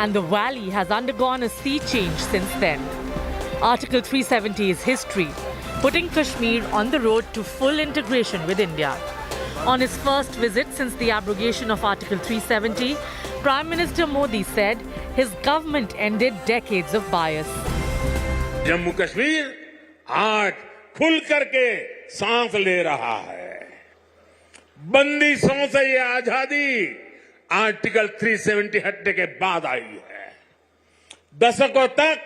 and the valley has undergone a sea change since then. Article 370 is history, putting Kashmir on the road to full integration with India. On his first visit since the abrogation of Article 370, Prime Minister Modi said his government ended decades of bias. Jammu Kashmir आज खुल करके सांस ले रहा है। बंदिशों से ये आजादी आर्टिकल 370 हटने के बाद आई है। दशकों तक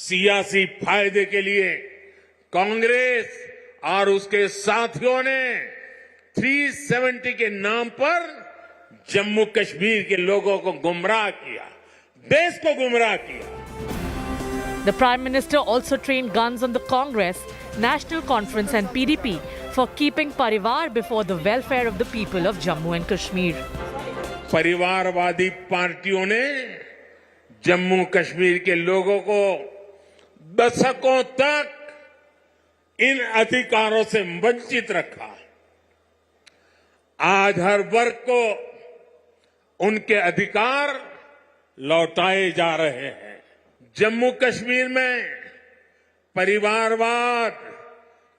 सियासी फायदे के लिए कांग्रेस और उसके साथियों ने 370 के नाम पर जम्मू कश्मीर के लोगों को गुमराह किया, देश को गुमराह किया। The Prime Minister also trained guns on the Congress, National Conference and PDP for keeping Parivar before the welfare of the people of Jammu and Kashmir. परिवारवादी पार्टियों ने जम्मू कश्मीर के लोगों को दशकों तक इन अधिकारों से वंचित रखा। आज हर वर्ग को उनके अधिकार लौटाए जा रहे हैं। जम्मू कश्मीर में परिवारवाद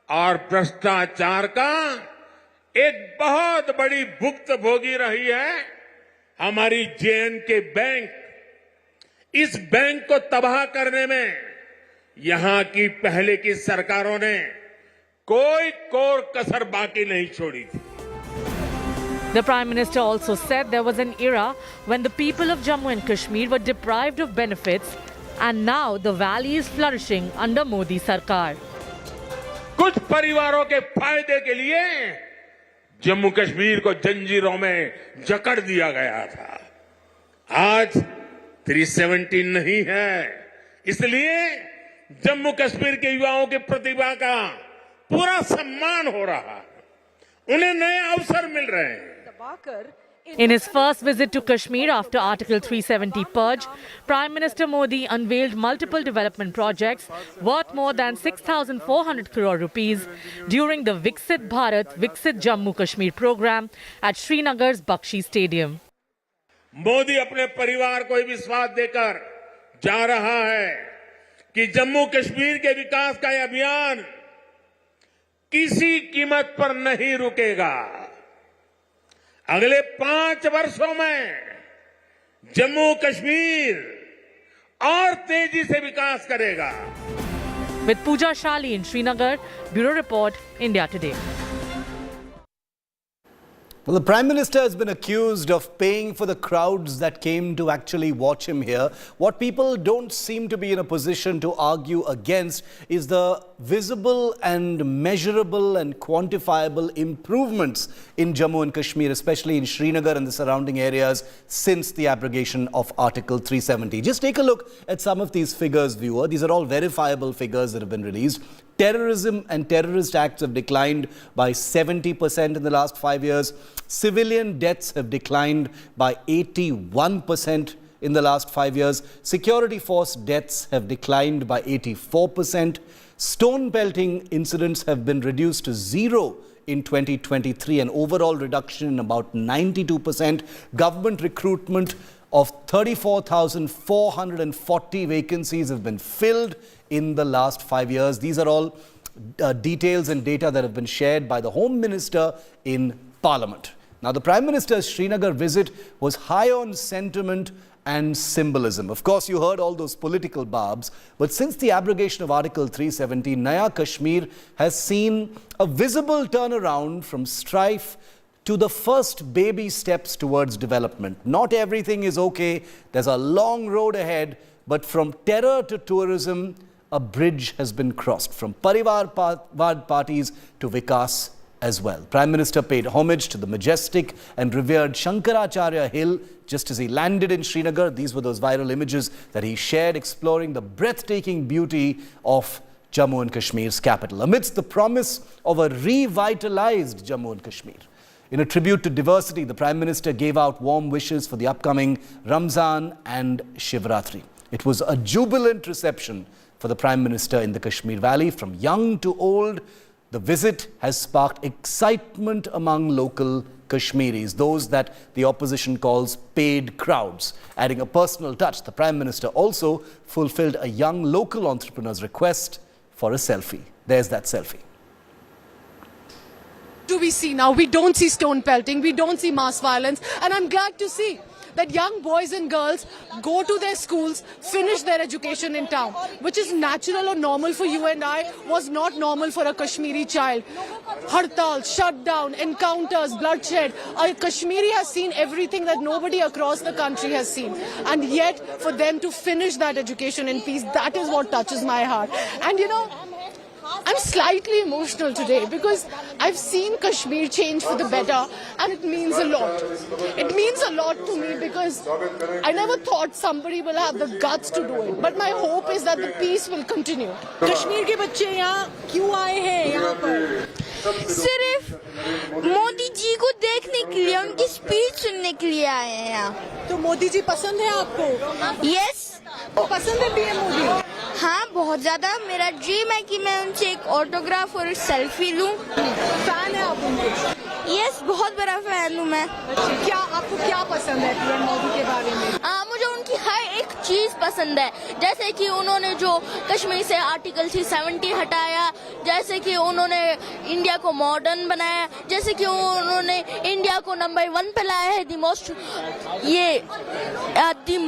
और भ्रष्टाचार का एक बहुत बड़ी भुक्तभोगी रही है हमारी जे.एन.के बैंक। इस बैंक को तबाह करने में यहां की पहले की सरकारों ने कोई कोर कसर बाकी नहीं छोड़ी थी। The Prime Minister also said there was an era when the people of Jammu and Kashmir were deprived of benefits, and now the valley is flourishing under Modi Sarkar. कुछ परिवारों के फायदे के लिए जम्मू कश्मीर को जंजीरों में जकड़ दिया गया था। आज 370 नहीं है, इसलिए जम्मू कश्मीर के युवाओं की प्रतिभा का पूरा सम्मान हो रहा है, उन्हें नए अवसर मिल रहे हैं। In his first visit to Kashmir after Article 370 purge, Prime Minister Modi unveiled multiple development projects worth more than 6,400 crore rupees during the Viksit Bharat, Viksit Jammu Kashmir program at Srinagar's Bakshi Stadium. Modi अपने परिवार को विश्वास देकर जा रहा है कि जम्मू कश्मीर के विकास का यह अभियान किसी कीमत पर नहीं रुकेगा। अगले 5 वर्षों में जम्मू कश्मीर और तेजी से विकास करेगा। With Pooja Shali in Srinagar, Bureau Report, India Today. Well, the Prime Minister has been accused of paying for the crowds that came to actually watch him here. What people don't seem to be in a position to argue against is the visible and measurable and quantifiable improvements in Jammu and Kashmir, especially in Srinagar and the surrounding areas since the abrogation of Article 370. Just take a look at some of these figures, viewer. These are all verifiable figures that have been released. Terrorism and terrorist acts have declined by 70% in the last 5 years. Civilian deaths have declined by 81% in the last 5 years. Security force deaths have declined by 84%. Stone pelting incidents have been reduced to 0 in 2023, an overall reduction in about 92%. Government recruitment of 34,440 vacancies have been filled in the last 5 years. These are all details and data that have been shared by the Home Minister in Parliament. Now, the Prime Minister's Srinagar visit was high on sentiment and symbolism. Of course, you heard all those political barbs, but since the abrogation of Article 370, Naya Kashmir has seen a visible turnaround from strife to the first baby steps towards development. Not everything is okay. There's a long road ahead, but from terror to tourism, a bridge has been crossed. From Parivarvad parties to Vikas as well. Prime Minister paid homage to the majestic and revered Shankaracharya Hill just as he landed in Srinagar. These were those viral images that he shared exploring the breathtaking beauty of Jammu and Kashmir's capital, amidst the promise of a revitalized Jammu and Kashmir. In a tribute to diversity, the Prime Minister gave out warm wishes for the upcoming Ramzan and Shivratri. It was a jubilant reception for the Prime Minister in the Kashmir Valley. From young to old, The visit has sparked excitement among local Kashmiris, those that the opposition calls paid crowds. Adding a personal touch, the Prime Minister also fulfilled a young local entrepreneur's request for a selfie. There's that selfie. Do we see now? We don't see stone pelting, we don't see mass violence, and I'm glad to see that young boys and girls go to their schools, finish their education in town, which is natural or normal for you and I, was not normal for a Kashmiri child. Hartal, shutdown, encounters, bloodshed. A Kashmiri has seen everything that nobody across the country has seen. And yet, for them to finish that education in peace, that is what touches my heart. And you know, I'm slightly emotional today because I've seen Kashmir change for the better, and it means a lot. It means a lot to me because I never thought somebody will have the guts to do it. But my hope is that the peace will continue. Kashmir के बच्चे यहाँ क्यों आए हैं यहाँ पर? सिर्फ मोदी जी को देखने के लिए, उनकी स्पीच सुनने के लिए आए हैं यहाँ। तो मोदी जी पसंद है आपको? यस, पसंद है पीएम मोदी? हाँ, बहुत ज्यादा। मेरा ड्रीम है कि मैं उनसे एक ऑटोग्राफ और सेल्फी लूं। फैन है आप उनके? यस, बहुत बड़ा फैन हूँ मैं। क्या आपको क्या पसंद है पीएम मोदी के बारे में? मुझे उनकी हर एक चीज पसंद है, जैसे कि उन्होंने जो कश्मीर से आर्टिकल 370 हटाया, जैसे कि उन्होंने इंडिया को मॉडर्न बनाया, जैसे कि उन्होंने इंडिया को नंबर 1 पे लाया है द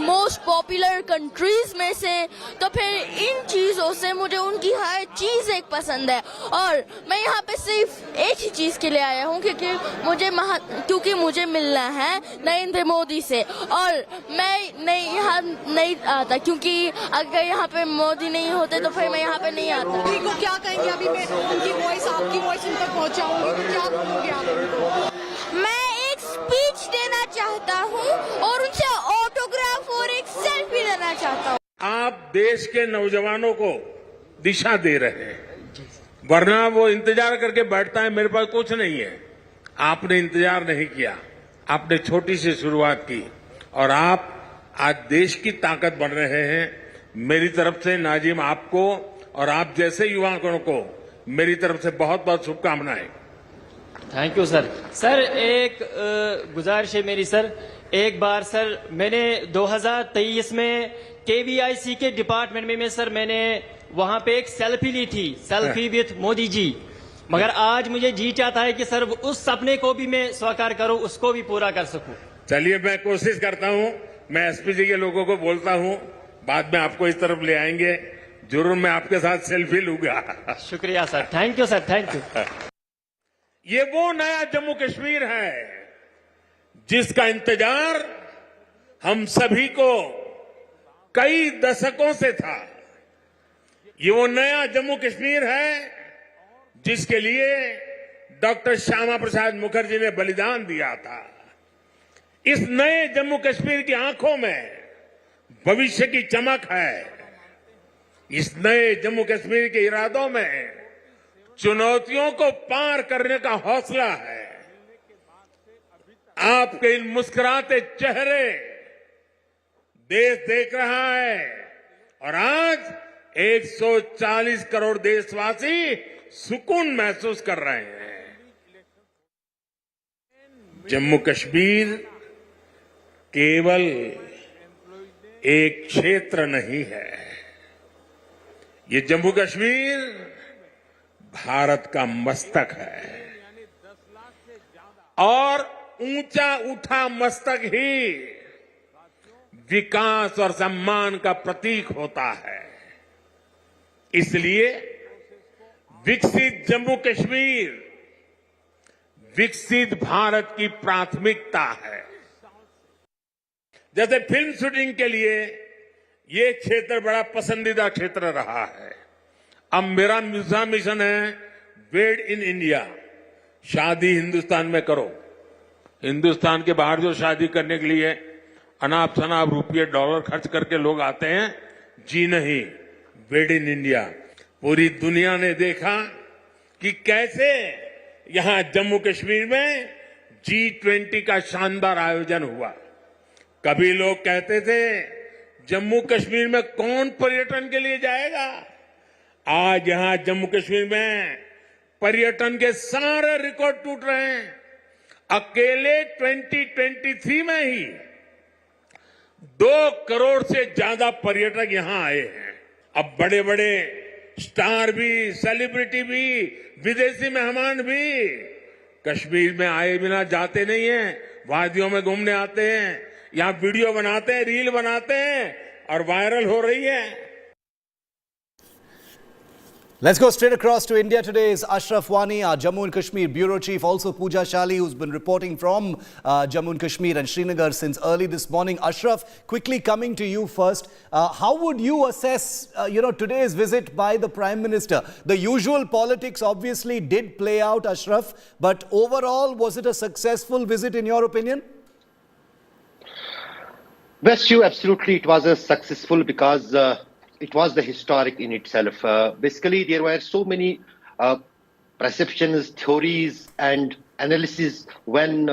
मोस्ट पॉपुलर कंट्रीज में से। तो फिर इन चीजों से मुझे उनकी हर चीज एक पसंद है, और मैं यहाँ पे सिर्फ एक ही चीज के लिए आया हूँ, क्योंकि मुझे मिलना है नरेंद्र मोदी से, और मैं यहाँ नहीं आता, क्योंकि अगर यहाँ पे मोदी नहीं होते तो फिर मैं यहाँ पे नहीं आता। मोदी को क्या कहेंगे? अभी मैं उनकी वॉइस, आपकी वॉइस उन तक पहुँचाऊंगी, तो क्या बोलोगे आप उनको? मैं एक स्पीच देना चाहता हूँ और उनसे ऑटोग्राफ और एक सेल्फी लेना चाहता हूँ। आप देश के नौजवानों को दिशा दे रहे हैं, वरना वो इंतजार करके बैठता है मेरे पास कुछ नहीं है। आपने इंतजार नहीं किया, आपने छोटी सी शुरुआत की, और आप आज देश की ताकत बन रहे हैं। मेरी तरफ से नाजिम आपको और आप जैसे युवाओं को मेरी तरफ से बहुत बहुत शुभकामनाएं। Thank you sir. सर, एक गुजारिश है मेरी सर, एक बार सर मैंने 2023 में KVIC के डिपार्टमेंट में सर मैंने वहां पे एक सेल्फी ली थी, सेल्फी विथ मोदी जी, मगर आज मुझे जी चाहता है कि सर उस सपने को भी मैं साकार करूं, उसको भी पूरा कर सकूं। चलिए, मैं कोशिश करता हूं। मैं एसपी जी के लोगों को बोलता हूं, बाद में आपको इस तरफ ले आएंगे, जरूर मैं आपके साथ सेल्फी लूंगा। शुक्रिया sir, thank you sir, thank you. ये वो नया जम्मू कश्मीर है जिसका इंतजार हम सभी को कई दशकों से था। ये वो नया जम्मू कश्मीर है जिसके लिए डॉक्टर श्यामा प्रसाद मुखर्जी ने बलिदान दिया था। इस नए जम्मू कश्मीर की आंखों में भविष्य की चमक है। इस नए जम्मू कश्मीर के इरादों में चुनौतियों को पार करने का हौसला है। आपके इन मुस्कुराते चेहरे देश देख रहा है, और आज 140 करोड़ देशवासी सुकून महसूस कर रहे हैं। जम्मू कश्मीर केवल एक क्षेत्र नहीं है, ये जम्मू कश्मीर भारत का मस्तक है, और ऊंचा उठा मस्तक ही विकास और सम्मान का प्रतीक होता है। इसलिए विकसित जम्मू कश्मीर विकसित भारत की प्राथमिकता है। जैसे फिल्म शूटिंग के लिए ये क्षेत्र बड़ा पसंदीदा क्षेत्र रहा है, अब मेरा दूसरा मिशन है वेड इन इंडिया। शादी हिंदुस्तान में करो। हिंदुस्तान के बाहर जो शादी करने के लिए अनाप शनाप रुपये डॉलर खर्च करके लोग आते हैं, जी नहीं, वेड इन इंडिया। पूरी दुनिया ने देखा कि कैसे यहां जम्मू कश्मीर में G20 का शानदार आयोजन हुआ। कभी लोग कहते थे जम्मू कश्मीर में कौन पर्यटन के लिए जाएगा, आज यहां जम्मू कश्मीर में पर्यटन के सारे रिकॉर्ड टूट रहे हैं। अकेले 2023 में ही 2 करोड़ से ज्यादा पर्यटक यहां आए हैं। अब बड़े बड़े स्टार भी, सेलिब्रिटी भी, विदेशी मेहमान भी कश्मीर में आए बिना जाते नहीं हैं। वादियों में घूमने आते हैं, यहां वीडियो बनाते हैं, रील बनाते हैं और वायरल हो रही है। Let's go straight across to India. Today is Ashraf Wani, our Jammu and Kashmir Bureau Chief, also Pooja Shali, who's been reporting from Jammu and Kashmir and Srinagar since early this morning. Ashraf, quickly coming to you first, how would you assess, today's visit by the Prime Minister? The usual politics obviously did play out, Ashraf, but overall, was it a successful visit in your opinion? Best you, absolutely, it was a successful because it was the historic in itself. Basically, there were so many perceptions, theories, and analysis when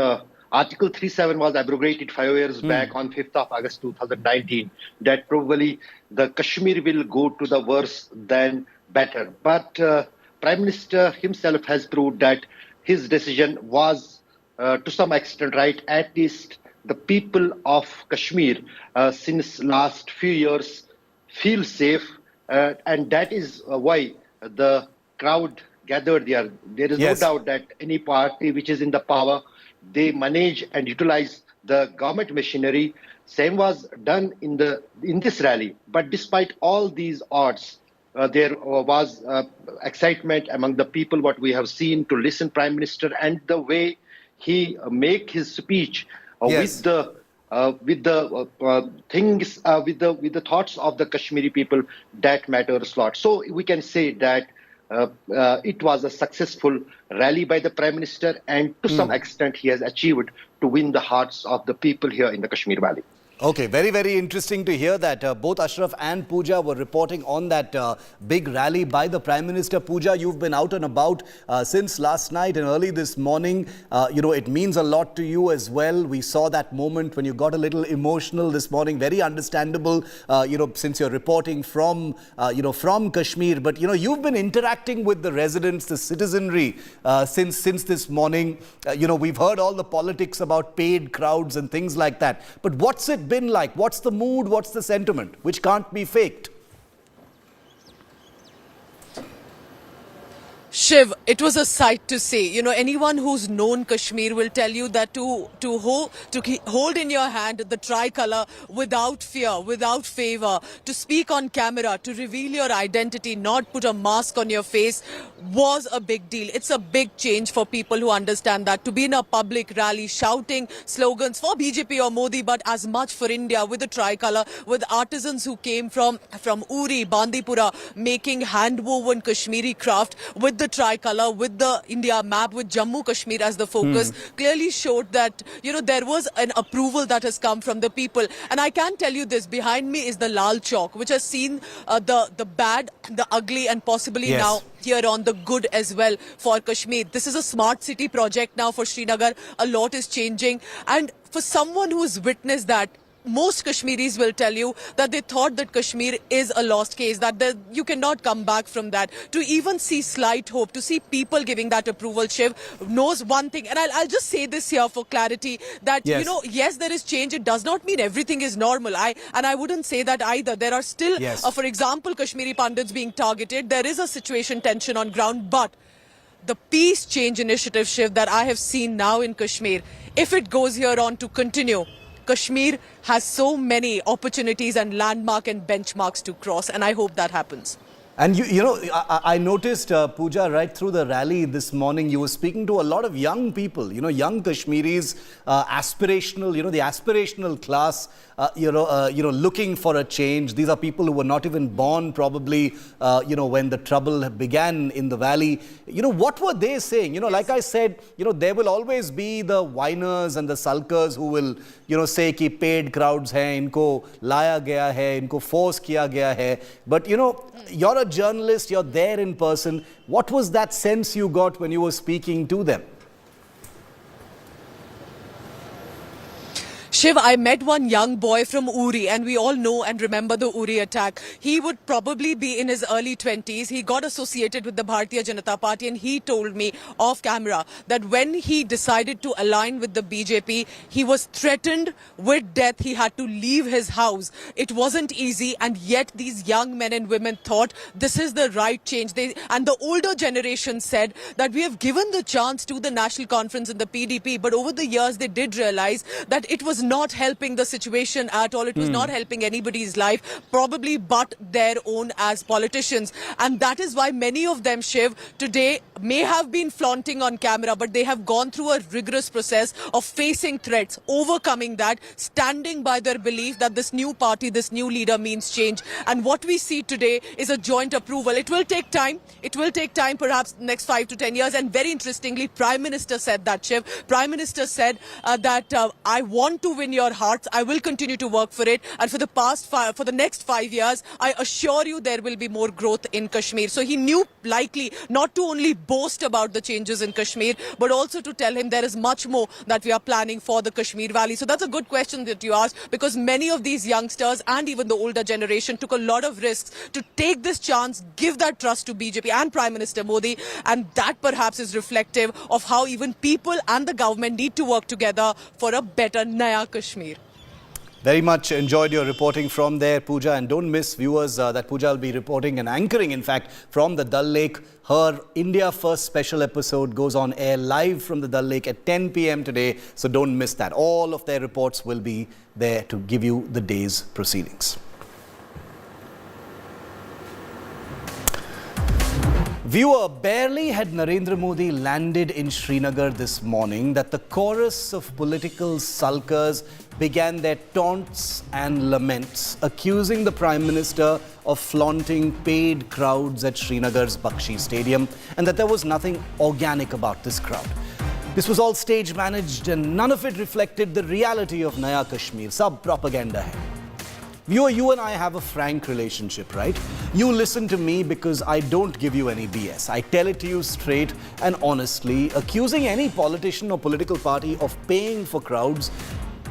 Article 37 was abrogated 5 years back on 5th of August 2019, that probably the Kashmir will go to the worse than better. But Prime Minister himself has proved that his decision was to some extent right. At least the people of Kashmir since last few years feel safe, and that is why the crowd gathered there. There is no doubt that any party which is in the power, they manage and utilize the government machinery. Same was done in this rally. But despite all these odds, there was excitement among the people, what we have seen, to listen Prime Minister and the way he make his speech with the thoughts of the Kashmiri people, that matters a lot. So we can say that it was a successful rally by the Prime Minister, and to some extent he has achieved to win the hearts of the people here in the Kashmir Valley. Okay, very, very interesting to hear that both Ashraf and Pooja were reporting on that big rally by the Prime Minister. Pooja, you've been out and about since last night and early this morning. It means a lot to you as well. We saw that moment when you got a little emotional this morning. Very understandable, since you're reporting from, from Kashmir. But, you've been interacting with the residents, the citizenry since this morning. We've heard all the politics about paid crowds and things like that. But what's it been like? What's the mood? What's the sentiment, which can't be faked? Shiv, it was a sight to see. Anyone who's known Kashmir will tell you that to hold in your hand the tricolour without fear, without favour, to speak on camera, to reveal your identity, not put a mask on your face, was a big deal. It's a big change for people who understand that. To be in a public rally shouting slogans for BJP or Modi, but as much for India, with a tricolour, with artisans who came from Uri, Bandipura, making hand-woven Kashmiri craft with the tricolour, with the India map, with Jammu Kashmir as the focus, clearly showed that, there was an approval that has come from the people. And I can tell you this, behind me is the Lal Chowk, which has seen the bad, the ugly, and possibly now here on the good as well for Kashmir. This is a smart city project now for Srinagar. A lot is changing. And for someone who's witnessed that, most Kashmiris will tell you that they thought that Kashmir is a lost case, that you cannot come back from that. To even see slight hope, to see people giving that approval, Shiv, knows one thing. And I'll just say this here for clarity, that, yes, there is change. It does not mean everything is normal. I wouldn't say that either. There are still, for example, Kashmiri Pandits being targeted. There is a situation tension on ground, but the peace change initiative, Shiv, that I have seen now in Kashmir, if it goes here on to continue, Kashmir has so many opportunities and landmark and benchmarks to cross, and I hope that happens. And I noticed, Pooja, right through the rally this morning, you were speaking to a lot of young people, young Kashmiris, aspirational, the aspirational class, looking for a change. These are people who were not even born probably, when the trouble began in the valley. What were they saying? Like I said, there will always be the whiners and the sulkers who will, say कि paid crowds हैं, इनको लाया गया है, इनको force किया गया है. But, you're a journalist, you're there in person. What was that sense you got when you were speaking to them? Shiv, I met one young boy from Uri, and we all know and remember the Uri attack. He would probably be in his early 20s. He got associated with the Bharatiya Janata Party, and he told me off camera that when he decided to align with the BJP, he was threatened with death. He had to leave his house. It wasn't easy, and yet these young men and women thought this is the right change. And the older generation said that we have given the chance to the National Conference and the PDP, but over the years they did realize that it was not helping the situation at all. It was not helping anybody's life, probably but their own as politicians. And that is why many of them, Shiv, today may have been flaunting on camera, but they have gone through a rigorous process of facing threats, overcoming that, standing by their belief that this new party, this new leader means change. And what we see today is a joint approval. It will take time. It will take time, perhaps next 5 to 10 years. And very interestingly, Prime Minister said that, Shiv. Prime Minister said that I want to win your hearts. I will continue to work for it. And for the next 5 years, I assure you there will be more growth in Kashmir. So he knew likely not to only boast about the changes in Kashmir, but also to tell him there is much more that we are planning for the Kashmir Valley. So that's a good question that you asked, because many of these youngsters and even the older generation took a lot of risks to take this chance, give that trust to BJP and Prime Minister Modi. And that perhaps is reflective of how even people and the government need to work together for a better Naya Kashmir. Very much enjoyed your reporting from there, Pooja. And don't miss, viewers, that Pooja will be reporting and anchoring, in fact, from the Dal Lake. Her India First special episode goes on air live from the Dal Lake at 10 p.m. today. So don't miss that. All of their reports will be there to give you the day's proceedings. Viewer, barely had Narendra Modi landed in Srinagar this morning that the chorus of political sulkers began their taunts and laments, accusing the Prime Minister of flaunting paid crowds at Srinagar's Bakshi Stadium and that there was nothing organic about this crowd. This was all stage managed and none of it reflected the reality of Naya Kashmir. Sab propaganda hai. Viewer, you and I have a frank relationship, right? You listen to me because I don't give you any BS. I tell it to you straight and honestly. Accusing any politician or political party of paying for crowds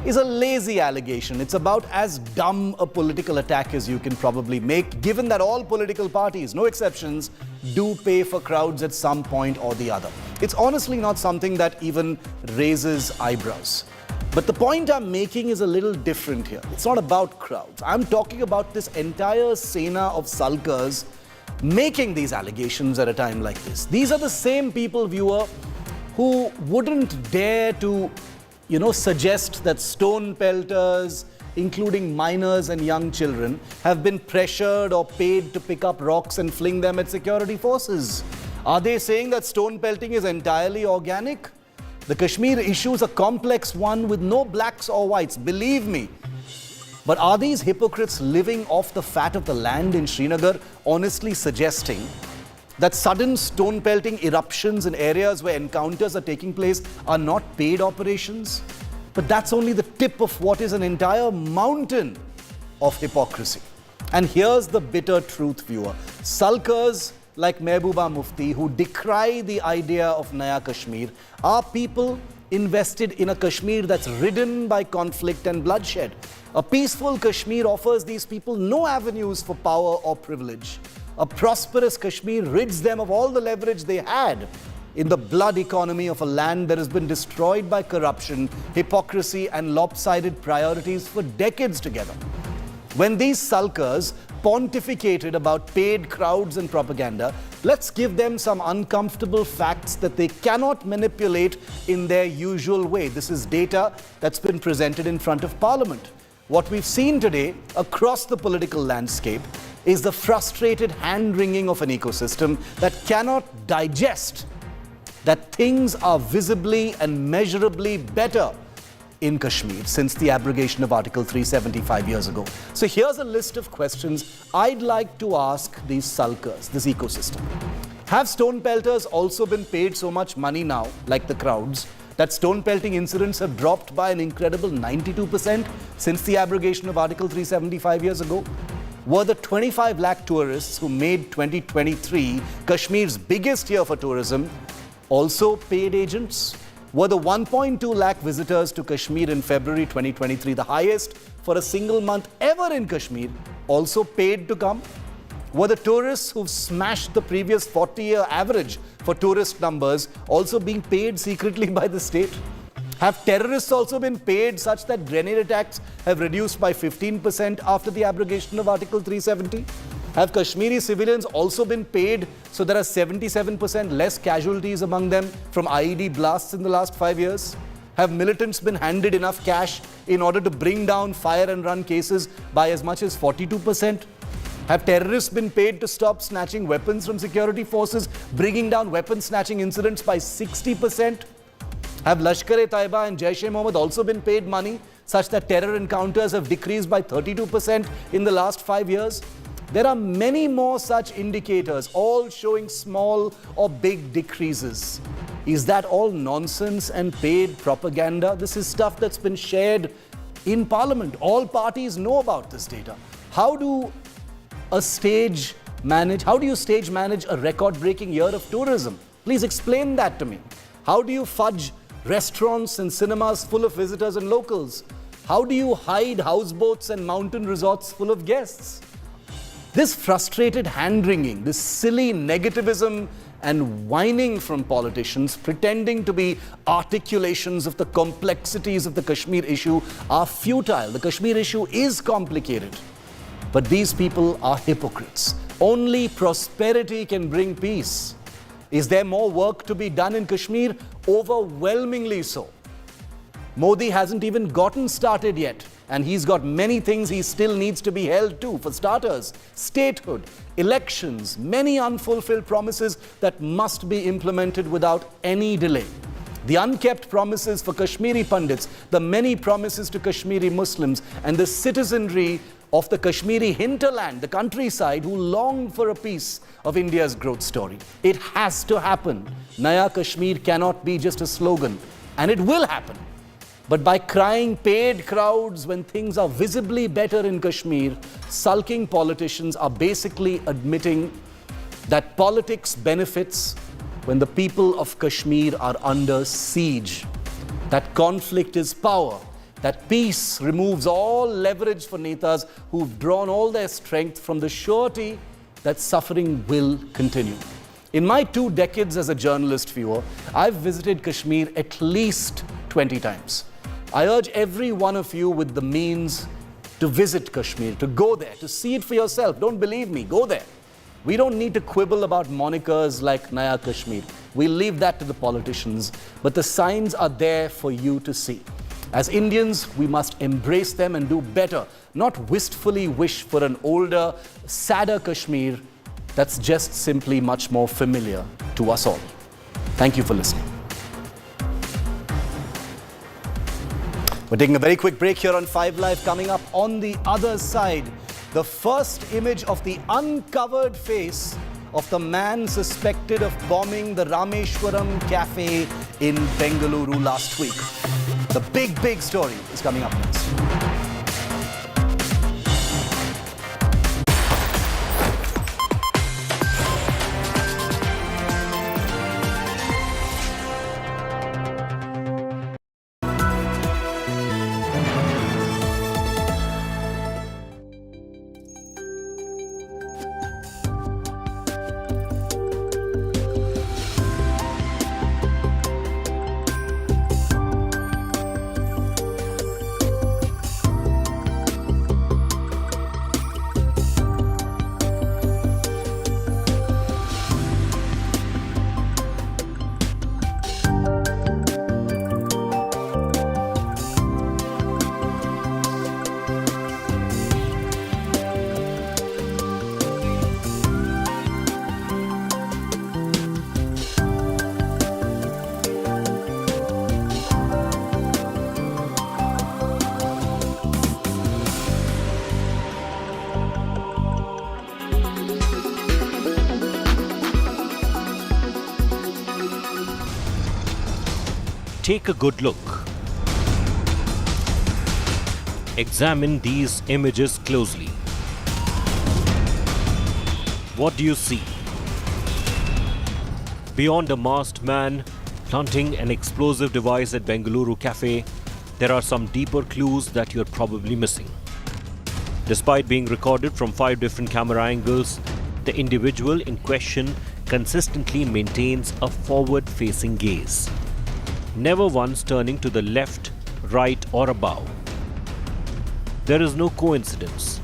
is a lazy allegation. It's about as dumb a political attack as you can probably make, given that all political parties, no exceptions, do pay for crowds at some point or the other. It's honestly not something that even raises eyebrows. But the point I'm making is a little different here. It's not about crowds. I'm talking about this entire Sena of sulkers making these allegations at a time like this. These are the same people, viewer, who wouldn't dare to, suggest that stone pelters, including minors and young children, have been pressured or paid to pick up rocks and fling them at security forces. Are they saying that stone pelting is entirely organic? The Kashmir issue is a complex one with no blacks or whites, believe me. But are these hypocrites living off the fat of the land in Srinagar honestly suggesting that sudden stone pelting eruptions in areas where encounters are taking place are not paid operations? But that's only the tip of what is an entire mountain of hypocrisy. And here's the bitter truth, viewer. Sulkers like Mehbooba Mufti, who decry the idea of Naya Kashmir, are people invested in a Kashmir that's ridden by conflict and bloodshed. A peaceful Kashmir offers these people no avenues for power or privilege. A prosperous Kashmir rids them of all the leverage they had in the blood economy of a land that has been destroyed by corruption, hypocrisy, and lopsided priorities for decades together. When these sulkers pontificated about paid crowds and propaganda, let's give them some uncomfortable facts that they cannot manipulate in their usual way. This is data that's been presented in front of Parliament. What we've seen today across the political landscape is the frustrated hand-wringing of an ecosystem that cannot digest that things are visibly and measurably better in Kashmir since the abrogation of Article 375 years ago. So here's a list of questions I'd like to ask these sulkers, this ecosystem. Have stone pelters also been paid so much money now, like the crowds, that stone pelting incidents have dropped by an incredible 92% since the abrogation of Article 375 years ago? Were the 25 lakh tourists who made 2023 Kashmir's biggest year for tourism also paid agents? Were the 1.2 lakh visitors to Kashmir in February 2023, the highest for a single month ever in Kashmir, also paid to come? Were the tourists who've smashed the previous 40-year average for tourist numbers also being paid secretly by the state? Have terrorists also been paid such that grenade attacks have reduced by 15% after the abrogation of Article 370? Have Kashmiri civilians also been paid so there are 77% less casualties among them from IED blasts in the last 5 years? Have militants been handed enough cash in order to bring down fire and run cases by as much as 42%? Have terrorists been paid to stop snatching weapons from security forces, bringing down weapon snatching incidents by 60%? Have Lashkar-e-Taiba and Jaish-e-Mohammed also been paid money such that terror encounters have decreased by 32% in the last 5 years? There are many more such indicators, all showing small or big decreases. Is that all nonsense and paid propaganda? This is stuff that's been shared in Parliament. All parties know about this data. How do you stage manage a record-breaking year of tourism? Please explain that to me. How do you fudge restaurants and cinemas full of visitors and locals? How do you hide houseboats and mountain resorts full of guests? This frustrated hand-wringing, this silly negativism and whining from politicians pretending to be articulations of the complexities of the Kashmir issue are futile. The Kashmir issue is complicated, but these people are hypocrites. Only prosperity can bring peace. Is there more work to be done in Kashmir? Overwhelmingly so. Modi hasn't even gotten started yet, and he's got many things he still needs to be held to. For starters, statehood, elections, many unfulfilled promises that must be implemented without any delay. The unkept promises for Kashmiri Pandits, the many promises to Kashmiri Muslims, and the citizenry of the Kashmiri hinterland, the countryside, who long for a piece of India's growth story. It has to happen. Naya Kashmir cannot be just a slogan, and it will happen. But by crying paid crowds when things are visibly better in Kashmir, sulking politicians are basically admitting that politics benefits when the people of Kashmir are under siege, that conflict is power, that peace removes all leverage for netas who've drawn all their strength from the surety that suffering will continue. In my 2 decades as a journalist viewer, I've visited Kashmir at least 20 times. I urge every one of you with the means to visit Kashmir, to go there, to see it for yourself. Don't believe me, go there. We don't need to quibble about monikers like Naya Kashmir. We'll leave that to the politicians. But the signs are there for you to see. As Indians, we must embrace them and do better, not wistfully wish for an older, sadder Kashmir that's just simply much more familiar to us all. Thank you for listening. We're taking a very quick break here on 5 Live. Coming up on the other side, the first image of the uncovered face of the man suspected of bombing the Rameshwaram cafe in Bengaluru last week. The big story is coming up next. Take a good look. Examine these images closely. What do you see? Beyond a masked man Planting an explosive device at Bengaluru cafe, there are some deeper clues that you're probably missing. Despite being recorded from 5 different camera angles, the individual in question consistently maintains a forward-facing gaze, never once turning to the left, right or above. There is no coincidence.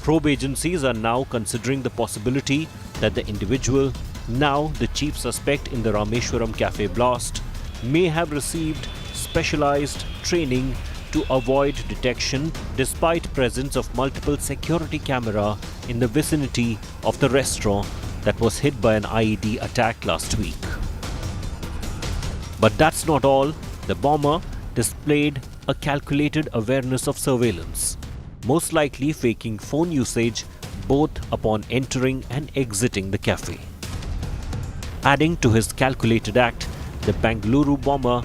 Probe agencies are now considering the possibility that the individual, now the chief suspect in the Rameshwaram cafe blast, may have received specialized training to avoid detection despite presence of multiple security camera in the vicinity of the restaurant that was hit by an IED attack last week. But that's not all. The bomber displayed a calculated awareness of surveillance, most likely faking phone usage both upon entering and exiting the cafe. Adding to his calculated act, the Bengaluru bomber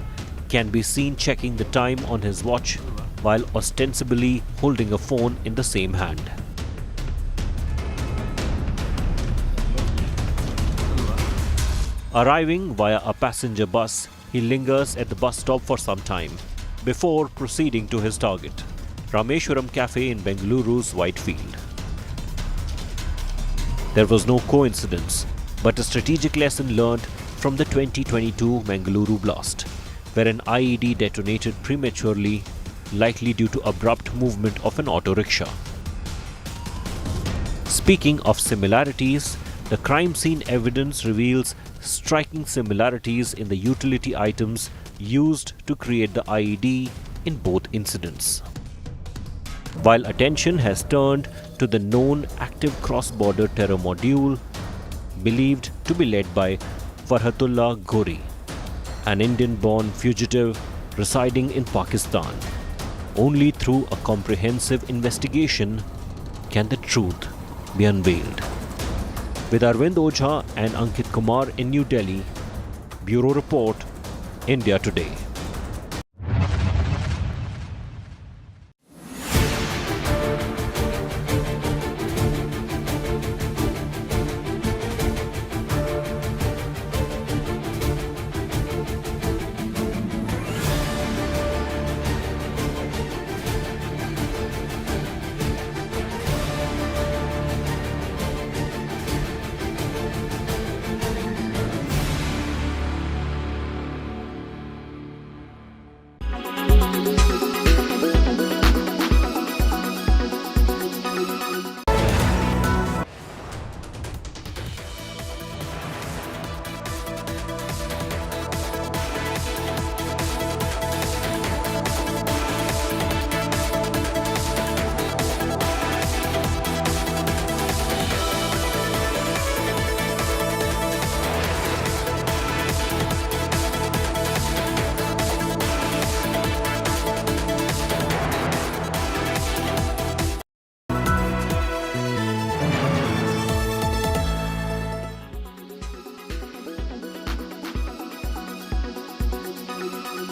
can be seen checking the time on his watch while ostensibly holding a phone in the same hand. Arriving via a passenger bus, he lingers at the bus stop for some time before proceeding to his target, Rameshwaram Cafe in Bengaluru's Whitefield. There was no coincidence, but a strategic lesson learned from the 2022 Bengaluru blast, where an IED detonated prematurely, likely due to abrupt movement of an auto rickshaw. Speaking of similarities, the crime scene evidence reveals striking similarities in the utility items used to create the IED in both incidents. While attention has turned to the known active cross-border terror module, believed to be led by Farhatullah Ghori, an Indian-born fugitive residing in Pakistan, only through a comprehensive investigation can the truth be unveiled. With Arvind Ojha and Ankit Kumar in New Delhi, Bureau Report, India Today.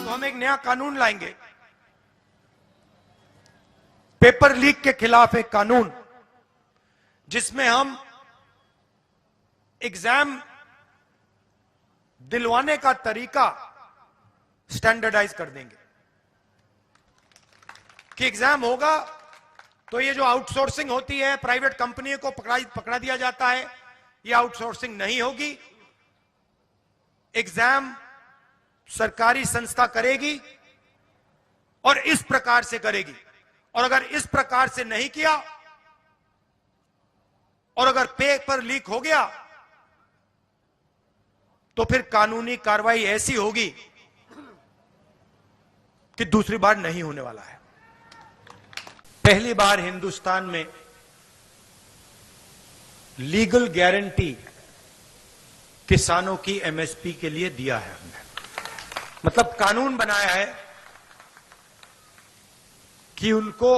हम एक नया कानून लाएंगे, paper leak के खिलाफ एक कानून, जिसमें हम एग्जाम दिलवाने का तरीका स्टैंडर्डाइज कर देंगे कि एग्जाम होगा तो ये जो आउटसोर्सिंग होती है, प्राइवेट कंपनियों को पकड़ा दिया जाता है, ये आउटसोर्सिंग नहीं होगी। एग्जाम सरकारी संस्था करेगी और इस प्रकार से करेगी, और अगर इस प्रकार से नहीं किया और अगर पेपर लीक हो गया तो फिर कानूनी कार्रवाई ऐसी होगी कि दूसरी बार नहीं होने वाला है। पहली बार हिंदुस्तान में लीगल गारंटी किसानों की एमएसपी के लिए दिया है हमने, मतलब कानून बनाया है कि उनको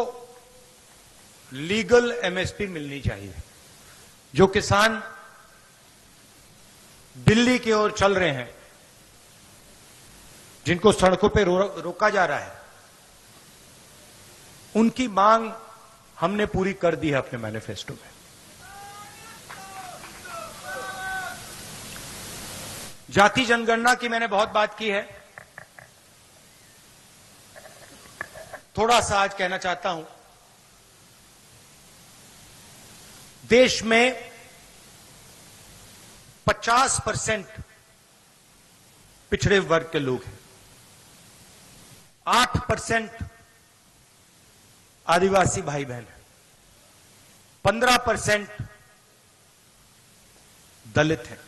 लीगल एमएसपी मिलनी चाहिए। जो किसान दिल्ली की ओर चल रहे हैं, जिनको सड़कों पे रोका जा रहा है, उनकी मांग हमने पूरी कर दी है अपने मैनिफेस्टो में। जाति जनगणना की मैंने बहुत बात की है, थोड़ा सा आज कहना चाहता हूं। देश में 50% पिछड़े वर्ग के लोग हैं, 8% आदिवासी भाई बहन हैं, 15% दलित हैं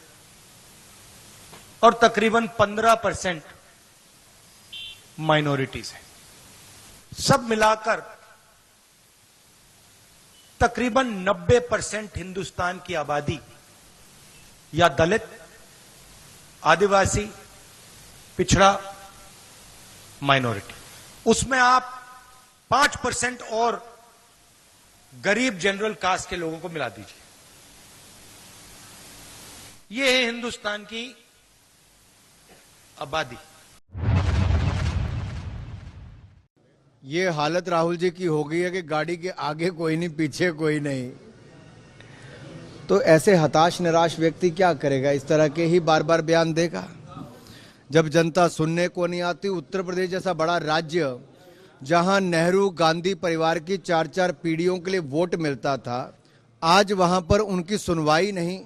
और तकरीबन 15% माइनॉरिटीज हैं। सब मिलाकर तकरीबन 90% हिंदुस्तान की आबादी या दलित, आदिवासी, पिछड़ा, माइनॉरिटी, उसमें आप 5% और गरीब जनरल कास्ट के लोगों को मिला दीजिए। ये है हिंदुस्तान की आबादी। ये हालत राहुल जी की हो गई है कि गाड़ी के आगे कोई नहीं, पीछे कोई नहीं। तो ऐसे हताश निराश व्यक्ति क्या करेगा? इस तरह के ही बार बार बयान देगा। जब जनता सुनने को नहीं आती, उत्तर प्रदेश जैसा बड़ा राज्य जहां नेहरू गांधी परिवार की 4-4 पीढ़ियों के लिए वोट मिलता था, आज वहां पर उनकी सुनवाई नहीं,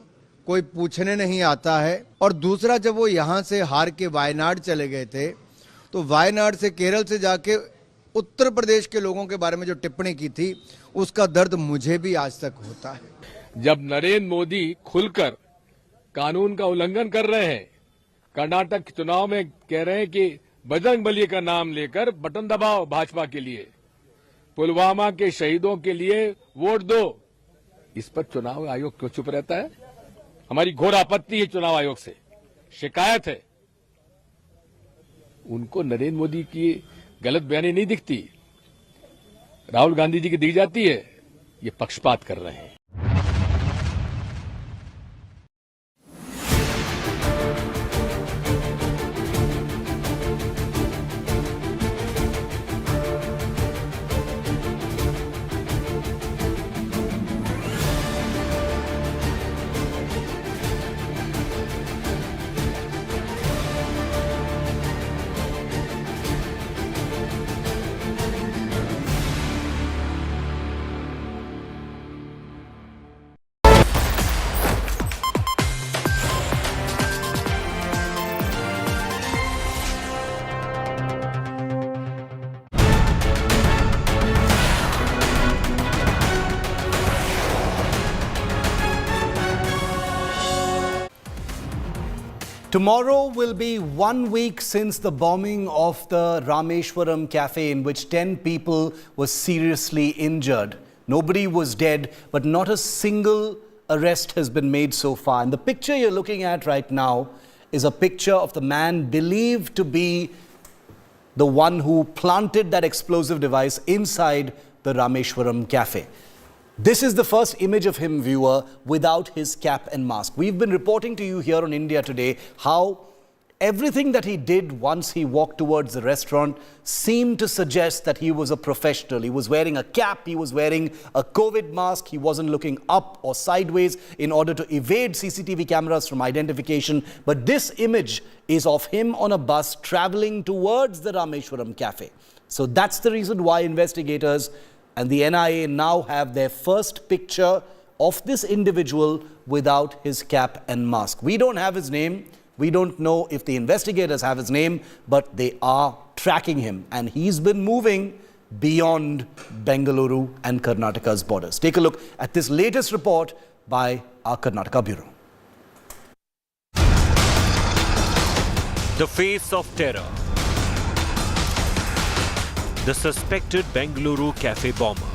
कोई पूछने नहीं आता है। और दूसरा, जब वो यहां से हार के वायनाड चले गए थे, तो वायनाड से, केरल से जाके उत्तर प्रदेश के लोगों के बारे में जो टिप्पणी की थी, उसका दर्द मुझे भी आज तक होता है। जब नरेंद्र मोदी खुलकर कानून का उल्लंघन कर रहे हैं, कर्नाटक चुनाव में कह रहे हैं कि बजरंगबली का नाम लेकर बटन दबाओ भाजपा के लिए, पुलवामा के शहीदों के लिए वोट दो, इस पर चुनाव आयोग क्यों चुप रहता है? हमारी घोर आपत्ति है चुनाव आयोग से, शिकायत है। उनको नरेंद्र मोदी की गलत बयानी नहीं दिखती, राहुल गांधी जी की दिख जाती है। ये पक्षपात कर रहे हैं। Tomorrow will be 1 week since the bombing of the Rameshwaram cafe in which 10 people were seriously injured. Nobody was dead, but not a single arrest has been made so far. And the picture you're looking at right now is a picture of the man believed to be the one who planted that explosive device inside the Rameshwaram cafe. This is the first image of him, viewer, without his cap and mask. We've been reporting to you here on India Today how everything that he did once he walked towards the restaurant seemed to suggest that he was a professional. He was wearing a cap, he was wearing a COVID mask, he wasn't looking up or sideways in order to evade CCTV cameras from identification. But this image is of him on a bus traveling towards the Rameshwaram cafe. So that's the reason why investigators and the NIA now have their first picture of this individual without his cap and mask. We don't have his name. We don't know if the investigators have his name, but they are tracking him. And he's been moving beyond Bengaluru and Karnataka's borders. Take a look at this latest report by our Karnataka Bureau. The face of terror. The suspected Bengaluru cafe bomber.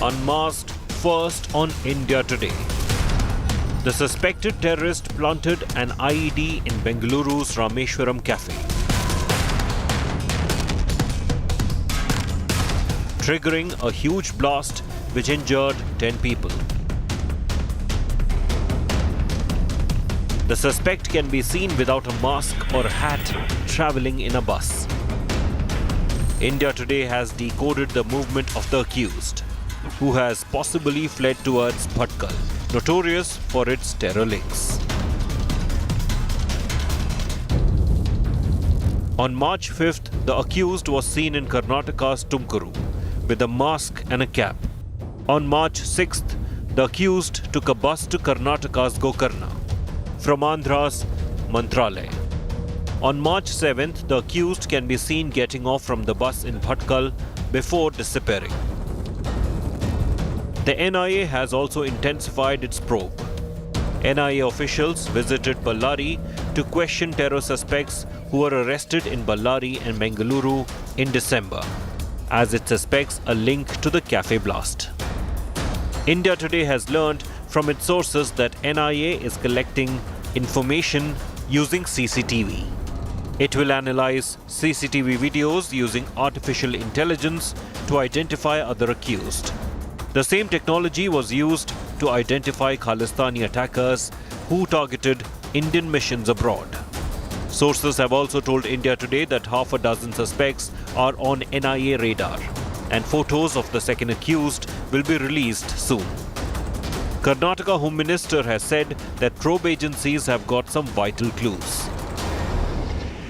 Unmasked first on India Today. The suspected terrorist planted an IED in Bengaluru's Rameshwaram cafe, triggering a huge blast which injured 10 people. The suspect can be seen without a mask or hat traveling in a bus. India Today has decoded the movement of the accused, who has possibly fled towards Bhatkal, notorious for its terror links. On March 5th, the accused was seen in Karnataka's Tumkuru with a mask and a cap. On March 6th, the accused took a bus to Karnataka's Gokarna from Andhra's Mantralaya. On March 7th, the accused can be seen getting off from the bus in Bhatkal before disappearing. The NIA has also intensified its probe. NIA officials visited Ballari to question terror suspects who were arrested in Ballari and Bengaluru in December, as it suspects a link to the cafe blast. India Today has learned from its sources that NIA is collecting information using CCTV. It will analyze CCTV videos using artificial intelligence to identify other accused. The same technology was used to identify Khalistani attackers who targeted Indian missions abroad. Sources have also told India Today that half a dozen suspects are on NIA radar, and photos of the second accused will be released soon. Karnataka Home Minister has said that probe agencies have got some vital clues.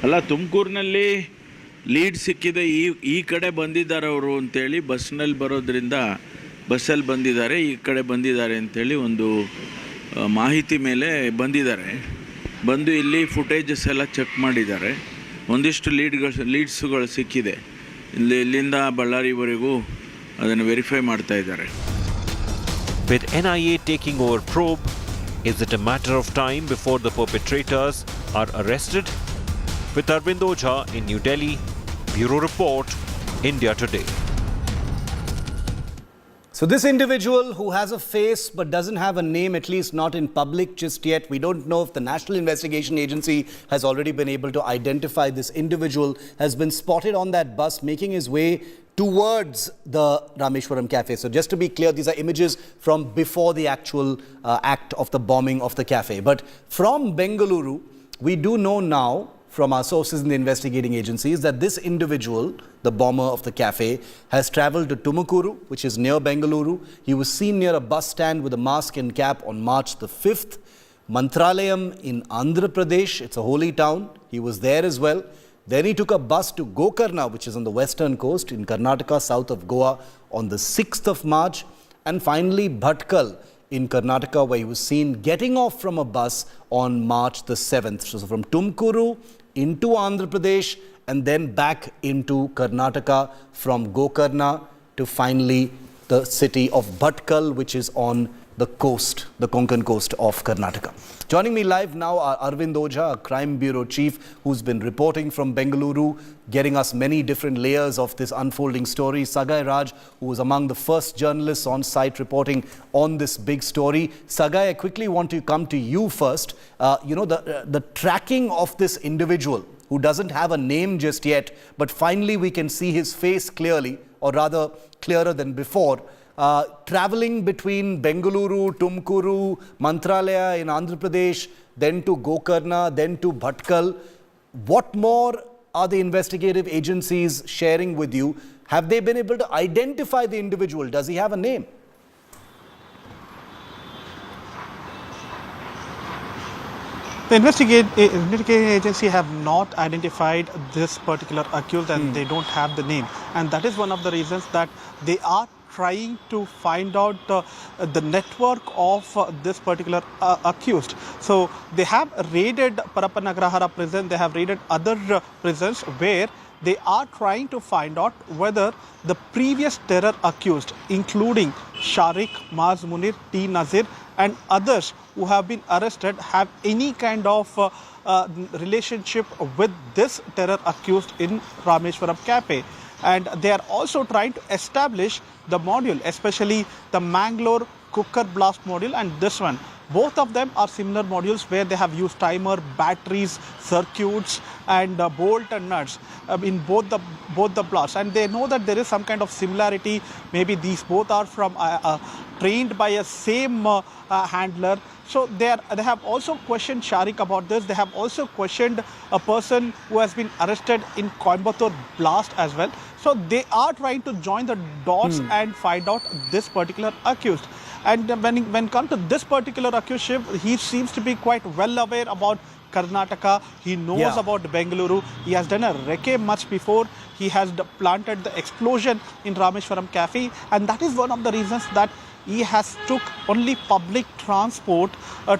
ಅಲ್ಲ ತುಮಕೂರಿನಲ್ಲಿ lead ಸಿಕ್ಕಿದೆ ಈ ಕಡೆ ಬಂದಿದ್ದಾರೆ ಅವರು ಅಂತೇಳಿ ಬಸ್ನಲ್ಲಿ ಬರೋದ್ರಿಂದ ಬಸ್ಸಲ್ಲಿ ಬಂದಿದ್ದಾರೆ ಈ ಕಡೆ ಬಂದಿದ್ದಾರೆ ಅಂತೇಳಿ ಒಂದು ಮಾಹಿತಿ ಮೇಲೆ ಬಂದಿದ್ದಾರೆ ಬಂದು ಇಲ್ಲಿ ಫುಟೇಜಸ್ ಎಲ್ಲ ಚೆಕ್ ಮಾಡಿದ್ದಾರೆ ಒಂದಿಷ್ಟು ಲೀಡ್ಸ್ಗಳು ಸಿಕ್ಕಿದೆ ಇಲ್ಲಿಂದ ಬಳ್ಳಾರಿವರೆಗೂ ಅದನ್ನು ವೆರಿಫೈ ಮಾಡ್ತಾ ಇದ್ದಾರೆ. With NIA taking over probe, is it a matter of time before the perpetrators are arrested? With Arvind Ojha in New Delhi, Bureau Report, India Today. So this individual who has a face but doesn't have a name, at least not in public just yet. We don't know if the National Investigation Agency has already been able to identify this individual, has been spotted on that bus making his way towards the Rameshwaram cafe. So just to be clear, these are images from before the actual act of the bombing of the cafe. But from Bengaluru, we do know now from our sources in the investigating agencies that this individual, the bomber of the cafe, has travelled to Tumkuru, which is near Bengaluru. He was seen near a bus stand with a mask and cap on March the 5th. Mantralayam in Andhra Pradesh, it's a holy town. He was there as well. Then he took a bus to Gokarna, which is on the western coast in Karnataka, south of Goa, on the 6th of March. And finally, Bhatkal in Karnataka, where he was seen getting off from a bus on March the 7th. So from Tumkuru into Andhra Pradesh and then back into Karnataka from Gokarna to finally the city of Bhatkal, which is on the coast, the Konkan coast of Karnataka. Joining me live now are Arvind Ojha, a crime bureau chief who's been reporting from Bengaluru, getting us many different layers of this unfolding story. Sagai Raj, who was among the first journalists on site reporting on this big story. Sagai, I quickly want to come to you first. The tracking of this individual who doesn't have a name just yet, but finally we can see his face clearly, or rather clearer than before. Travelling between Bengaluru, Tumkuru, Mantralaya in Andhra Pradesh, then to Gokarna, then to Bhatkal. What more are the investigative agencies sharing with you? Have they been able to identify the individual? Does he have a name? The investigating agency have not identified this particular accused and they don't have the name. And that is one of the reasons that they are trying to find out the network of this particular accused. So they have raided Parapanagrahara prison, they have raided other prisons where they are trying to find out whether the previous terror accused, including Sharik, Maz Munir, T. Nazir and others who have been arrested, have any kind of relationship with this terror accused in Rameshwaram cafe. And they are also trying to establish the module, especially the Mangalore cooker blast module and this one. Both of them are similar modules where they have used timer, batteries, circuits and bolt and nuts in both the blasts. And they know that there is some kind of similarity. Maybe these both are from trained by a same handler. So they have also questioned Sharik about this. They have also questioned a person who has been arrested in Coimbatore blast as well. So they are trying to join the dots and find out this particular accused. And when it comes to this particular accused, Shiv, he seems to be quite well aware about Karnataka. He knows about Bengaluru. He has done a recce much before. He has planted the explosion in Rameshwaram Cafe, and that is one of the reasons that he has took only public transport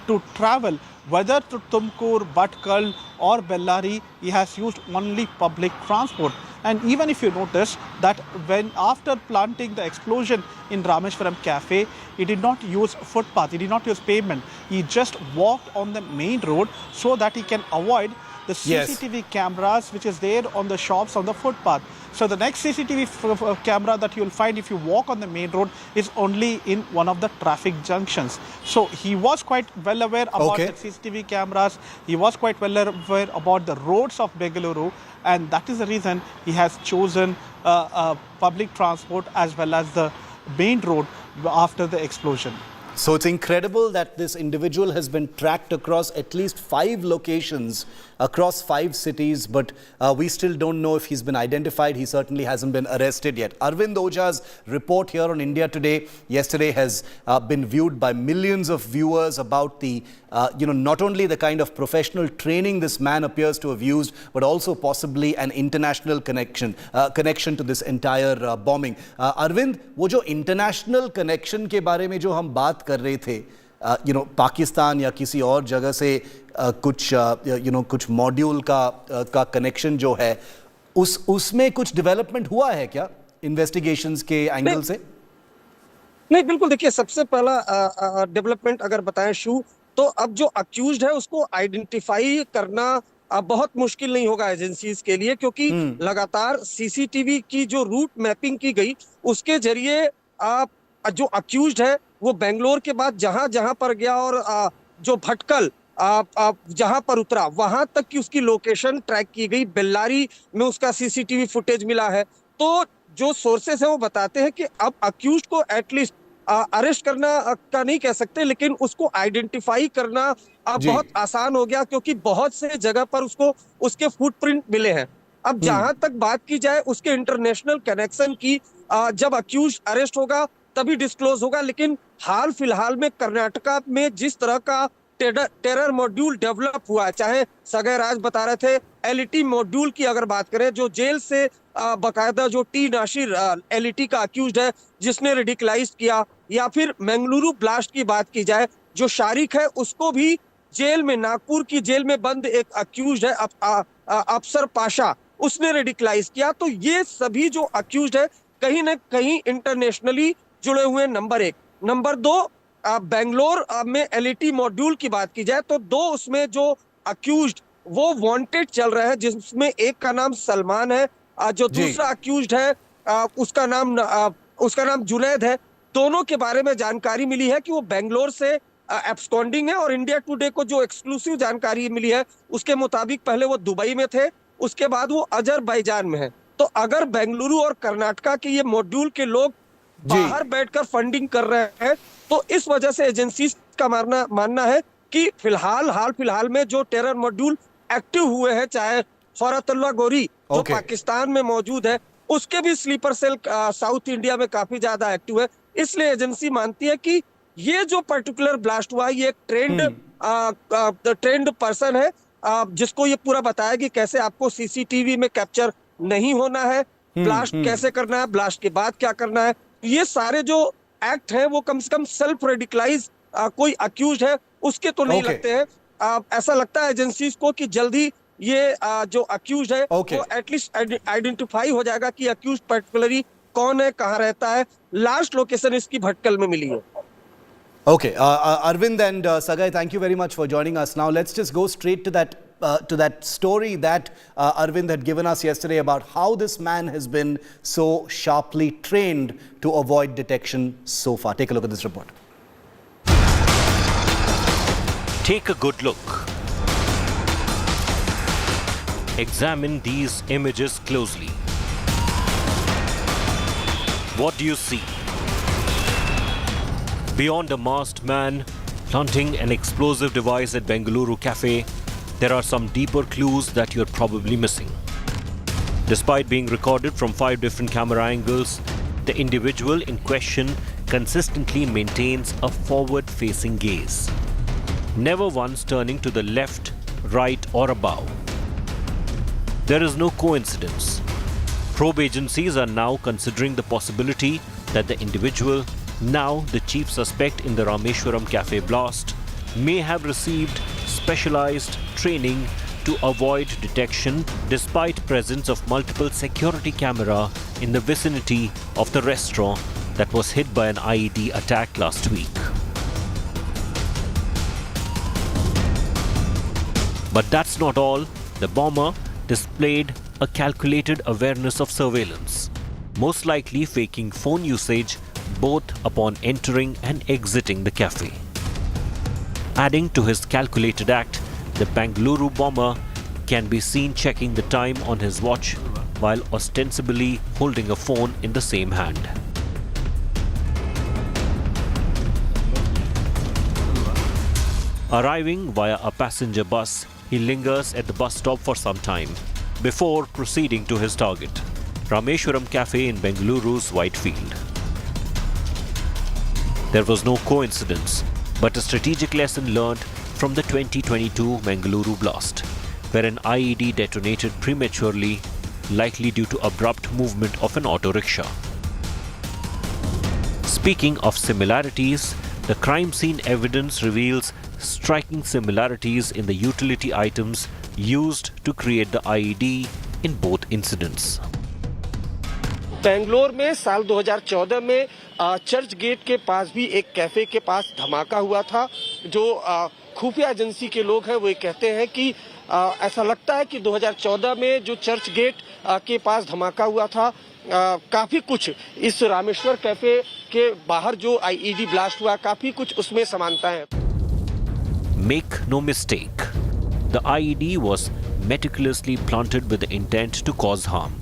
to travel. Whether to Tumkur, Bhatkal or Bellary, he has used only public transport. And even if you notice that when after planting the explosion in Rameshwaram Cafe, he did not use footpath, he did not use pavement. He just walked on the main road so that he can avoid the CCTV cameras which is there on the shops on the footpath. So the next CCTV camera that you will find if you walk on the main road is only in one of the traffic junctions. So he was quite well aware about the CCTV cameras. He was quite well aware about the roads of Bengaluru, and that is the reason he has chosen public transport as well as the main road after the explosion. So it's incredible that this individual has been tracked across at least 5 locations, across 5 cities, but we still don't know if he's been identified. He certainly hasn't been arrested yet. Arvind Oja's report here on India Today yesterday has been viewed by millions of viewers about the, not only the kind of professional training this man appears to have used, but also possibly an international connection to this entire bombing. Arvind, वो जो international connection के बारे में जो हम बात कर रहे थे, पाकिस्तान या किसी और जगह से कुछ मॉड्यूल का कनेक्शन जो है, उसमें कुछ डेवलपमेंट हुआ है क्या इन्वेस्टिगेशंस के एंगल से? नहीं, बिल्कुल। देखिए, सबसे पहला डेवलपमेंट अगर बताएं शू, तो अब जो अक्यूज्ड है उसको आइडेंटिफाई करना बहुत मुश्किल नहीं होगा एजेंसीज के लिए, क्योंकि लगातार सीसीटीवी की जो रूट मैपिंग की गई उसके जरिए जो अक्यूज्ड है वो बेंगलोर के बाद जहां जहां पर गया और जो भटकल जहां पर उतरा वहां तक की उसकी लोकेशन ट्रैक की गई। बेल्लारी में उसका सीसीटीवी फुटेज मिला है। तो जो सोर्सेस हैं वो बताते हैं कि अब अक्यूज्ड को एटलीस्ट अरेस्ट करना का नहीं कह सकते, लेकिन उसको आइडेंटिफाई करना अब बहुत आसान हो गया, क्योंकि बहुत से जगह पर उसको उसके फुटप्रिंट मिले हैं। अब जहां तक बात की जाए उसके इंटरनेशनल कनेक्शन की, जब अक्यूज्ड अरेस्ट होगा तभी डिस्क्लोज होगा। लेकिन हाल फिलहाल में कर्नाटका में जिस तरह का टेरर मॉड्यूल डेवलप हुआ है, चाहे सगय राज बता रहे थे एलईटी मॉड्यूल की अगर बात करें, जो जेल से बकायदा जो टी नासिर एलईटी का अक्यूज्ड है जिसने रेडिकलाइज किया, या फिर मंगलुरु ब्लास्ट की बात की जाए, जो शारिक है उसको भी जेल में, नागपुर की जेल में बंद एक अक्यूज्ड है अफसर पाशा, उसने रेडिकलाइज किया। तो ये सभी जो अक्यूज्ड है कहीं ना कहीं इंटरनेशनली जुड़े हुए। नंबर 1। नंबर 2, बेंगलोर में एलईटी मॉड्यूल की बात की जाए तो 2 उसमें जो अक्यूज्ड वो वांटेड चल रहे हैं, जिसमें एक का नाम सलमान है, जो दूसरा अक्यूज्ड है उसका नाम जुनैद है। दोनों के बारे में जानकारी मिली है कि वो बेंगलोर से एब्सकॉन्डिंग है, और इंडिया टुडे को जो एक्सक्लूसिव जानकारी मिली है उसके मुताबिक पहले वो दुबई में थे, उसके बाद वो अजरबैजान में है। तो अगर बेंगलुरु और कर्नाटका के ये मॉड्यूल के लोग बाहर बैठकर फंडिंग कर रहे हैं, तो इस वजह से एजेंसीज का मानना है कि हाल फिलहाल में जो टेरर मॉड्यूल एक्टिव हुए हैं, चाहे फौरतुल्ला गोरी जो पाकिस्तान में मौजूद है, उसके भी स्लीपर सेल साउथ इंडिया में काफी ज्यादा एक्टिव है। इसलिए एजेंसी मानती है कि ये जो पर्टिकुलर ब्लास्ट हुआ है ये एक ट्रेंड पर्सन है, जिसको ये पूरा बताया कि कैसे आपको सीसीटीवी में कैप्चर नहीं होना है, ब्लास्ट कैसे करना है, ब्लास्ट के बाद क्या करना है। ये सारे जो एक्ट हैं वो कम से कम सेल्फ रेडिकलाइज कोई अक्यूज्ड है उसके तो नहीं लगते हैं। ऐसा लगता है एजेंसीज को कि जल्दी ये जो अक्यूज्ड है वो एटलीस्ट आइडेंटिफाई हो जाएगा कि अक्यूज्ड पर्टिकुलरली कौन है, कहाँ रहता है। लास्ट लोकेशन इसकी भटकल में मिली है। Okay, Arvind and Sagai, thank you very much for joining us. Now let's just go straight to that story that Arvind had given us yesterday about how this man has been so sharply trained to avoid detection so far. Take a look at this report. Take a good look. Examine these images closely. What do you see? Beyond a masked man planting an explosive device at Bengaluru cafe, there are some deeper clues that you're probably missing. Despite being recorded from 5 different camera angles, the individual in question consistently maintains a forward-facing gaze, never once turning to the left, right or above. There is no coincidence. Probe agencies are now considering the possibility that the individual, now the chief suspect in the Rameshwaram cafe blast, may have received specialized training to avoid detection despite presence of multiple security camera in the vicinity of the restaurant that was hit by an IED attack last week. But that's not all. The bomber displayed a calculated awareness of surveillance, most likely faking phone usage both upon entering and exiting the cafe. Adding to his calculated act, the Bengaluru bomber can be seen checking the time on his watch while ostensibly holding a phone in the same hand. Arriving via a passenger bus, he lingers at the bus stop for some time before proceeding to his target, Rameshwaram Cafe in Bengaluru's Whitefield. There was no coincidence, but a strategic lesson learned from the 2022 Bengaluru blast, where an IED detonated prematurely, likely due to abrupt movement of an auto rickshaw. Speaking of similarities, the crime scene evidence reveals striking similarities in the utility items used to create the IED in both incidents. Bangalore में साल 2014 में church gate के पास भी एक cafe के पास धमाका हुआ था। जो खुफिया एजेंसी के लोग हैं वो ये कहते हैं कि ऐसा लगता है कि 2014 में जो चर्च गेट के पास धमाका हुआ था, काफी कुछ इस रामेश्वर कैफे के बाहर जो आईईडी ब्लास्ट हुआ, काफी कुछ उसमें समानता है। Make no mistake, the IED was meticulously planted with the intent to cause harm.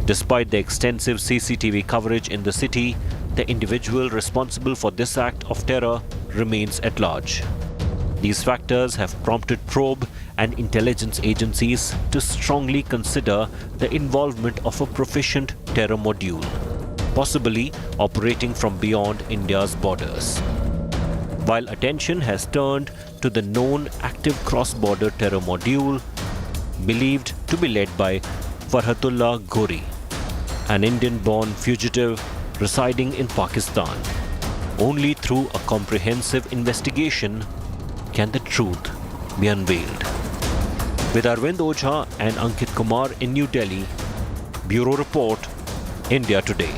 Despite the extensive CCTV coverage in the city, the individual responsible for this act of terror remains at large. These factors have prompted probe and intelligence agencies to strongly consider the involvement of a proficient terror module, possibly operating from beyond India's borders. While attention has turned to the known active cross-border terror module, believed to be led by Farhatullah Ghori, an Indian-born fugitive residing in Pakistan. Only through a comprehensive investigation can the truth be unveiled. With Arvind Ojha and Ankit Kumar in New Delhi, Bureau Report, India Today.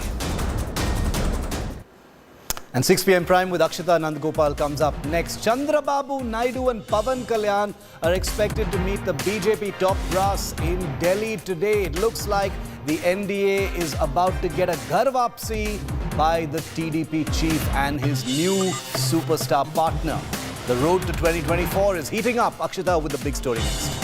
And 6 p.m. Prime with Akshita Nandagopal comes up next. Chandrababu Naidu and Pavan Kalyan are expected to meet the BJP top brass in Delhi today. It looks like the NDA is about to get a ghar wapsi by the TDP chief and his new superstar partner. The road to 2024 is heating up. Akshita with the big story next.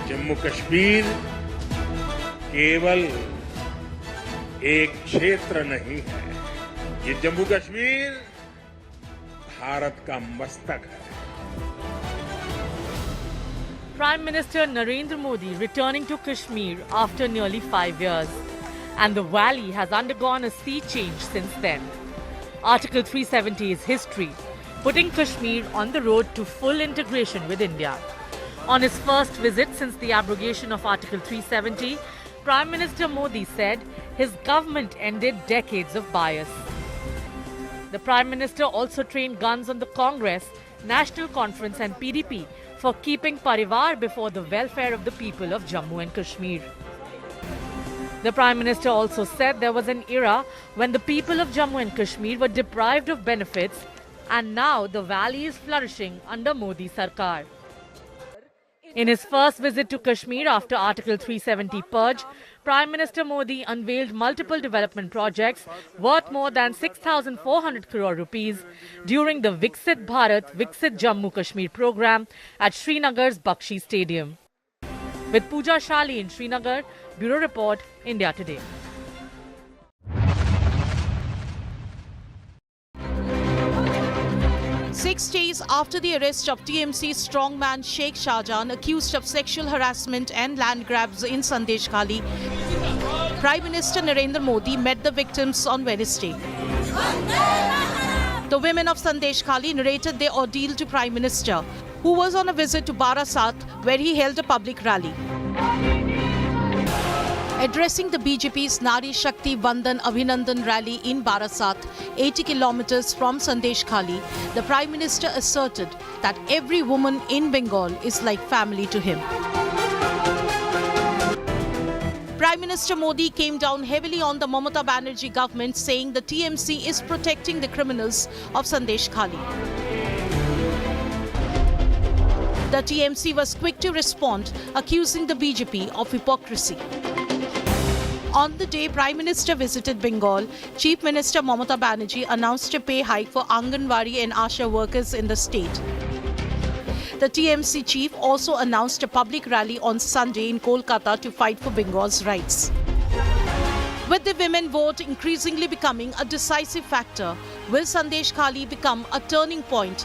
Jammu Kashmir केवल एक क्षेत्र नहीं है, ये जम्मू कश्मीर भारत का मस्तक है। Prime Minister Narendra Modi returning to Kashmir after nearly 5 years. And the valley has undergone a sea change since then. Article 370 is history, putting Kashmir on the road to full integration with India. On his first visit since the abrogation of Article 370, Prime Minister Modi said his government ended decades of bias. The Prime Minister also trained guns on the Congress, National Conference and PDP for keeping Parivar before the welfare of the people of Jammu and Kashmir. The Prime Minister also said there was an era when the people of Jammu and Kashmir were deprived of benefits, and now the valley is flourishing under Modi Sarkar. In his first visit to Kashmir after Article 370 purge, Prime Minister Modi unveiled multiple development projects worth more than 6,400 crore rupees during the Viksit Bharat, Viksit Jammu Kashmir program at Srinagar's Bakshi Stadium. With Pooja Shali in Srinagar, Bureau Report, India Today. Six days after the arrest of TMC strongman Sheikh Shahjahan, accused of sexual harassment and land grabs in Sandesh Khali, Prime Minister Narendra Modi met the victims on Wednesday. The women of Sandesh Khali narrated their ordeal to Prime Minister, who was on a visit to Bharat, where he held a public rally. Addressing the BJP's Nari Shakti Vandan Abhinandan rally in Bharat, 80 kilometers from Sandesh Khali, the Prime Minister asserted that every woman in Bengal is like family to him. Prime Minister Modi came down heavily on the Mamata Banerjee government, saying the TMC is protecting the criminals of Sandesh Khali. The TMC was quick to respond, accusing the BJP of hypocrisy. On the day Prime Minister visited Bengal, Chief Minister Mamata Banerjee announced a pay hike for Anganwadi and Asha workers in the state. The TMC chief also announced a public rally on Sunday in Kolkata to fight for Bengal's rights. With the women vote increasingly becoming a decisive factor, will Sandesh Khali become a turning point